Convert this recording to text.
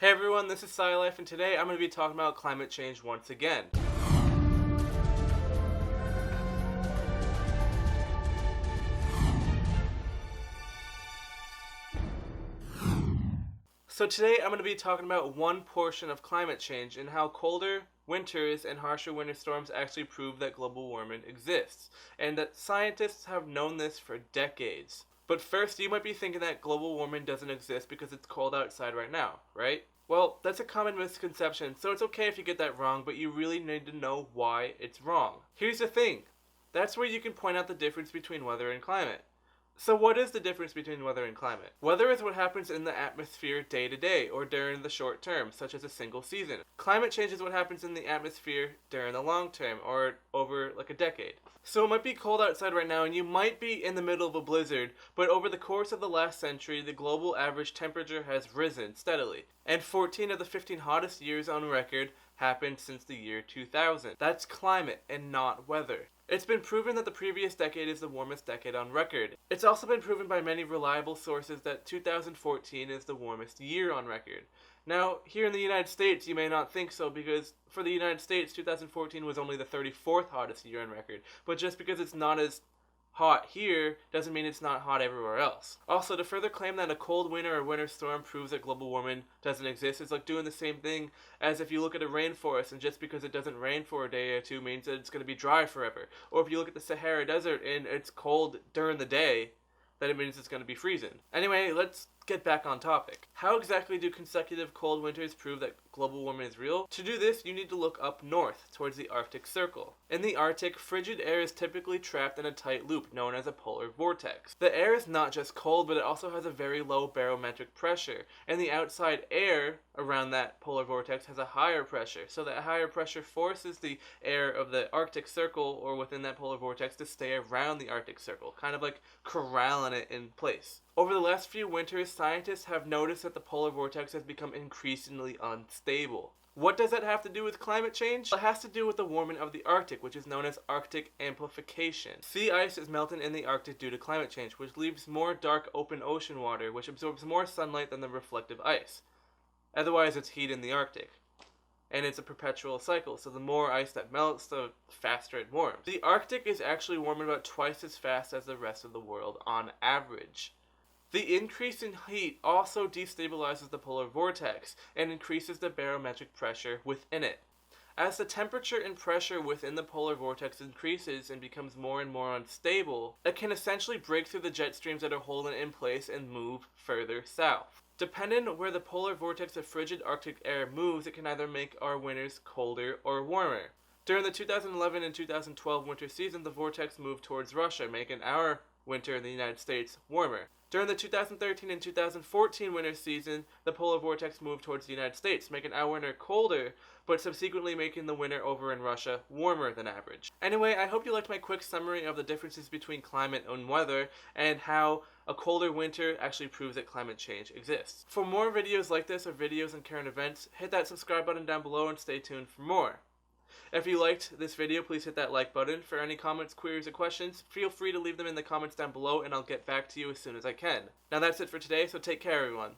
Hey everyone, this is SciLife, and today I'm going to be talking about climate change once again. So today I'm going to be talking about one portion of climate change and how colder winters and harsher winter storms actually prove that global warming exists, and that scientists have known this for decades. But first, you might be thinking that global warming doesn't exist because it's cold outside right now, right? Well, that's a common misconception, so it's okay if you get that wrong, but you really need to know why it's wrong. Here's the thing. That's where you can point out the difference between weather and climate. So what is the difference between weather and climate? Weather is what happens in the atmosphere day to day, or during the short term, such as a single season. Climate change is what happens in the atmosphere during the long term, or over like a decade. So it might be cold outside right now, and you might be in the middle of a blizzard, but over the course of the last century, the global average temperature has risen steadily. And 14 of the 15 hottest years on record happened since the year 2000. That's climate and not weather. It's been proven that the previous decade is the warmest decade on record. It's also been proven by many reliable sources that 2014 is the warmest year on record. Now, here in the United States, you may not think so because for the United States, 2014 was only the 34th hottest year on record. But just because it's not as hot here doesn't mean it's not hot everywhere else. Also, to further claim that a cold winter or winter storm proves that global warming doesn't exist is like doing the same thing as if you look at a rainforest and just because it doesn't rain for a day or two means that it's going to be dry forever. Or if you look at the Sahara Desert and it's cold during the day, then it means it's going to be freezing. Anyway, let's get back on topic. How exactly do consecutive cold winters prove that global warming is real? To do this, you need to look up north, towards the Arctic Circle. In the Arctic, frigid air is typically trapped in a tight loop known as a polar vortex. The air is not just cold, but it also has a very low barometric pressure, and the outside air around that polar vortex has a higher pressure, so that higher pressure forces the air of the Arctic Circle, or within that polar vortex, to stay around the Arctic Circle, kind of like corralling it in place. Over the last few winters, scientists have noticed that the polar vortex has become increasingly unstable. What does that have to do with climate change? It has to do with the warming of the Arctic, which is known as Arctic amplification. Sea ice is melting in the Arctic due to climate change, which leaves more dark open ocean water, which absorbs more sunlight than the reflective ice. Otherwise, it's heat in the Arctic. And it's a perpetual cycle, so the more ice that melts, the faster it warms. The Arctic is actually warming about twice as fast as the rest of the world on average. The increase in heat also destabilizes the polar vortex and increases the barometric pressure within it. As the temperature and pressure within the polar vortex increases and becomes more and more unstable, it can essentially break through the jet streams that are holding it in place and move further south. Depending on where the polar vortex of frigid Arctic air moves, it can either make our winters colder or warmer. During the 2011 and 2012 winter season, the vortex moved towards Russia, making our winter in the United States warmer. During the 2013 and 2014 winter season, the polar vortex moved towards the United States, making our winter colder, but subsequently making the winter over in Russia warmer than average. Anyway, I hope you liked my quick summary of the differences between climate and weather, and how a colder winter actually proves that climate change exists. For more videos like this, or videos on current events, hit that subscribe button down below and stay tuned for more. If you liked this video, please hit that like button. For any comments, queries, or questions, feel free to leave them in the comments down below and I'll get back to you as soon as I can. Now that's it for today, so take care everyone.